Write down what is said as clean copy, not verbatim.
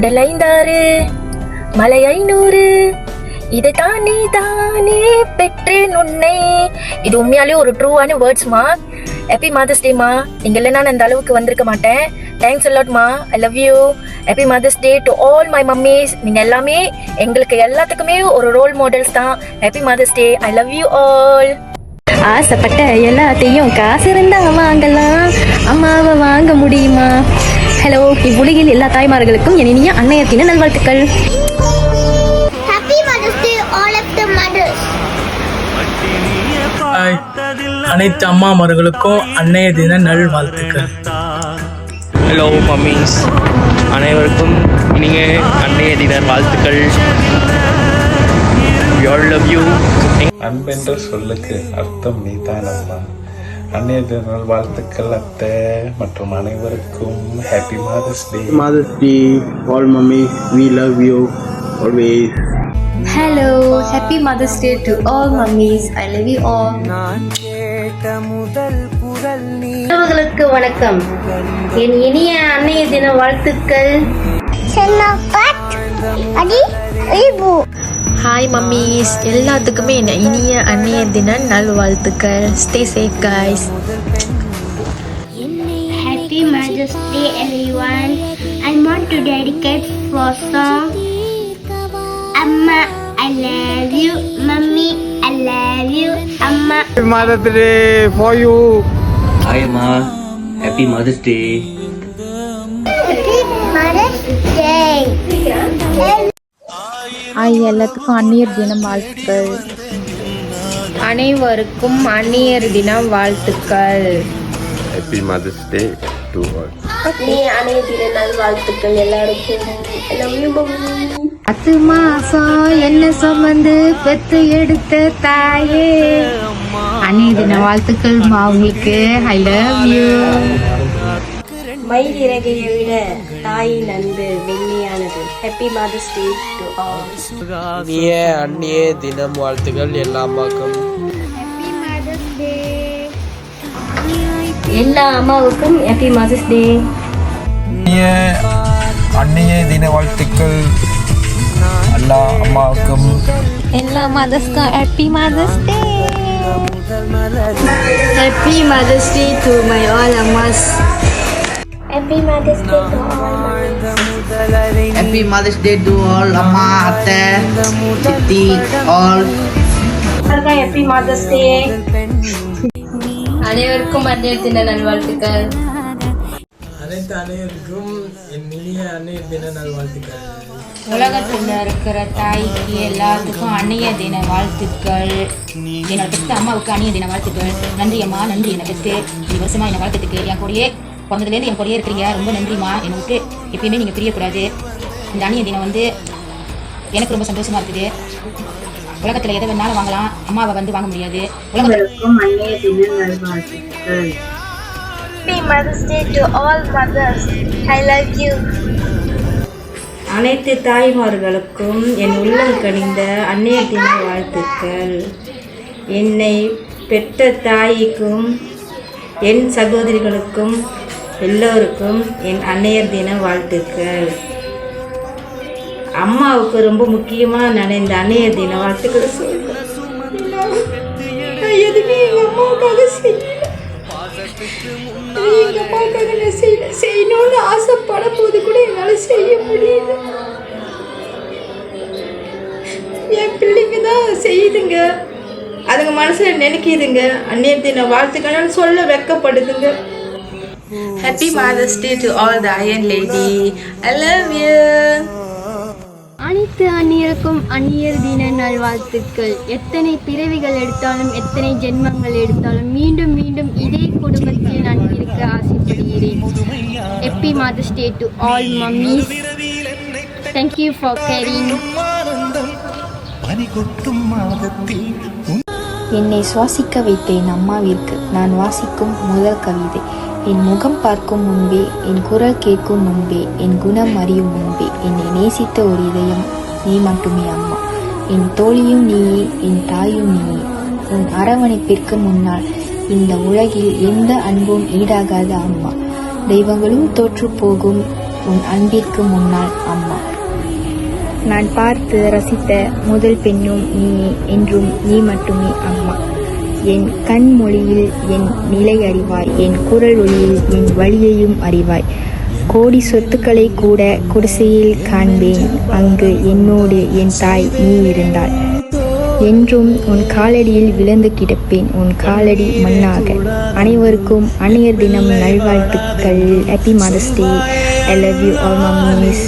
கடலைந்தாறு மலை 500 இதை தானே தானே பெற்றேன் உன்னை. இது உண்மையாலே ஒரு ட்ரூவான வேர்ட்ஸ்மா. Happy mother's டேமா. நீங்க இல்லைன்னா நான் இந்த அளவுக்கு வந்திருக்க மாட்டேன். தேங்க்ஸ் அலாட்மா. I love you. Happy mother's day to all my mummies. நீங்க எல்லாமே எங்களுக்கு எல்லாத்துக்குமே ஒரு ரோல் மாடல்ஸ் தான். Happy mother's day. I love you all. ஆசைப்பட்ட எல்லாத்தையும் காசு இருந்தா வாங்கலாம், அம்மாவை வாங்க முடியுமா? ஹலோ, இவ்வுலகில் எல்லா தாய்மார்களுக்கும் என் இனிய அன்னையத்தின நல்வாழ்த்துக்கள். அனைத்து அம்மாமார்களுக்கும் அன்னைய தின நல்வாழ்த்துக்கள். ஹலோ மம்மிஸ், அனைவருக்கும் இனிய அன்னைய தின வாழ்த்துக்கள். We all love you. அன்பென்ற சொல்லுக்கு அர்த்தம் நீதான் அம்மா. அன்னைய தின நல்வாழ்த்துக்கள் அத்தை மற்றும் அனைவருக்கும் happy mother's day. Mother's day all mummy, we love you always. Hello, happy Mother's Day to all mummies. I love you all. உறவுகளுக்கு வணக்கம். என் இனிய அன்னைய தின வாழ்த்துக்கள். ஹாய் மம்மிஸ், எல்லாத்துக்குமே என்ன இனிய அன்னைய தின நல்வாழ்த்துக்கள். Stay safe guys. Happy Mother's Day everyone. I want to dedicate for song. Amma, I love you. Mummy, I love you. Amma. Happy Mother's Day for you. Hi Ma, Happy Mother's Day. Happy Mother's Day. எல்லாத்துக்கும் அந்நியர் தினம் வாழ்த்துக்கள். அனைவருக்கும் அன்னையர் தினம் வாழ்த்துக்கள். Happy Mother's Day to all. அன்னையர் தின நல்வாழ்த்துக்கள் எல்லாருக்கும். I love you mummy. 10 மாசம் என்ன சுமந்து பெத்து எடுத்த தாயே, அன்னைய தின வாழ்த்துக்கள் உங்களுக்கு. I love you. மயில் இறகையை விட தாயின் அன்பு வெண்மையானது. Happy mother's day to all. இனிய அன்னைய தினம் வாழ்த்துக்கள் எல்லா அம்மாக்கும். எல்லா அம்மாவுக்கும் ஹாப்பி மதர்ஸ் டே. அன்னைய தின வாழ்த்துக்கள் எல்லா அம்மாவுக்கும். எல்லா மதர்ஸ்க்கும் happy mother's day. Happy mother's day to my all அம்மாஸ். Happy Mother's Day to all mothers. Happy Mother's Day to all amma, atte, chitti, all. Happy mother's day. அனைவருக்கும் அன்னையர் தின நல்வாழ்த்துக்கள். அனைத்து அன்னையருக்கும் என் இனிய அன்னைய தின நல்வாழ்த்துக்கள். உலகத்தில் இருக்கிற தாய்க்கு எல்லாத்துக்கும் அன்னைய தின வாழ்த்துக்கள். என்னோட பெத்த அம்மாவுக்கு அன்னைய தின வாழ்த்துக்கள். நன்றி அம்மா, நன்றி. என்னை பெற்று 2 வருஷமா என்னை வளர்த்துட்டு என் கூடயே பிறந்ததுலேருந்து என் கூடயே இருக்கிறீங்க. ரொம்ப நன்றிம்மா. என்னை விட்டு எப்பயுமே நீங்கள் பிரியக்கூடாது. இந்த அன்னைய தினம் எனக்கு ரொம்ப சந்தோஷமா இருக்குது. உலகத்தில் எதை வேணாலும் வாங்கலாம், அம்மாவை வாங்க முடியாது. உலகத்திற்கும் அன்னைய தின நல்வாழ்த்துக்கள். Happy Mother's Day to all mothers. I love you. அனைத்து தாய்மார்களுக்கும் என் உள்ளம் கனிந்த அன்னைய தின வாழ்த்துக்கள். என்னை பெற்ற தாய்க்கும் என் சகோதரிகளுக்கும் எல்லோருக்கும் என் அன்னையர் தின வாழ்த்துக்கள். அம்மாவுக்கு ரொம்ப முக்கியமாக நான் இந்த அன்னையர் தின வாழ்த்துக்களை சொல்கிறேன். எதுவுமே எங்கள் அம்மாவுக்காக எங்கள் அம்மாவுக்காக நான் செய்யணும்னு ஆசைப்படும் போது கூட என்னால் செய்ய முடியல. என் பிள்ளைங்க தான் செய்யுதுங்க, அதுங்க மனசில் நினைக்கிதுங்க. அன்னையர் தின வாழ்த்துக்கள்னு சொல்ல வெக்கப்படுதுங்க. Happy Mother's Day to all the Iron Lady. I love you. அனைத்து அந்நியருக்கும் அந்நியர் தின நல்வாழ்த்துக்கள். எத்தனை பிறவிகள் எடுத்தாலும், எத்தனை ஜென்மங்கள் எடுத்தாலும், மீண்டும் மீண்டும் இதே குடும்பத்தில் நான் இருக்க ஆசைப்படுகிறேன். Happy Mother's Day to all mummies. Thank you for caring. என்னை சுவாசிக்க வைத்தேன் அம்மாவிற்கு நான் வாசிக்கும் முதல் கவிதை. என் முகம் பார்க்கும் முன்பே, என் குரல் கேட்கும் முன்பே, என் குணம் அறியும் முன்பே, என்னை நேசித்த ஒரு இதயம் நீ மட்டுமே அம்மா. என் தோழியும் நீயே, என் தாயும் நீயே. உன் அரவணைப்பிற்கு முன்னால் இந்த உலகில் எந்த அன்பும் ஈடாகாத அம்மா. தெய்வங்களும் தோற்று போகும், உன் அன்பிற்கு முன்னாள் அம்மா. நான் பார்த்து ரசித்த முதல் பெண்ணும் நீயே, என்றும் நீ மட்டுமே அம்மா. என் கண் மொழியில் என் நிலை அறிவாய், என் குரல் ஒளியில் என் வழியையும் அறிவாய். கோடி சொத்துக்களை கூட குடிசையில் காண்பேன், அங்கு என்னோடு என் தாய் நீ இருந்தாள். என்றும் உன் காலடியில் விழுந்து கிடப்பேன், உன் காலடி மண்ணாக. அனைவருக்கும் அன்னையர் தினம் நல்வாழ்த்துக்கள். Happy mother's day. I love you all mummy's.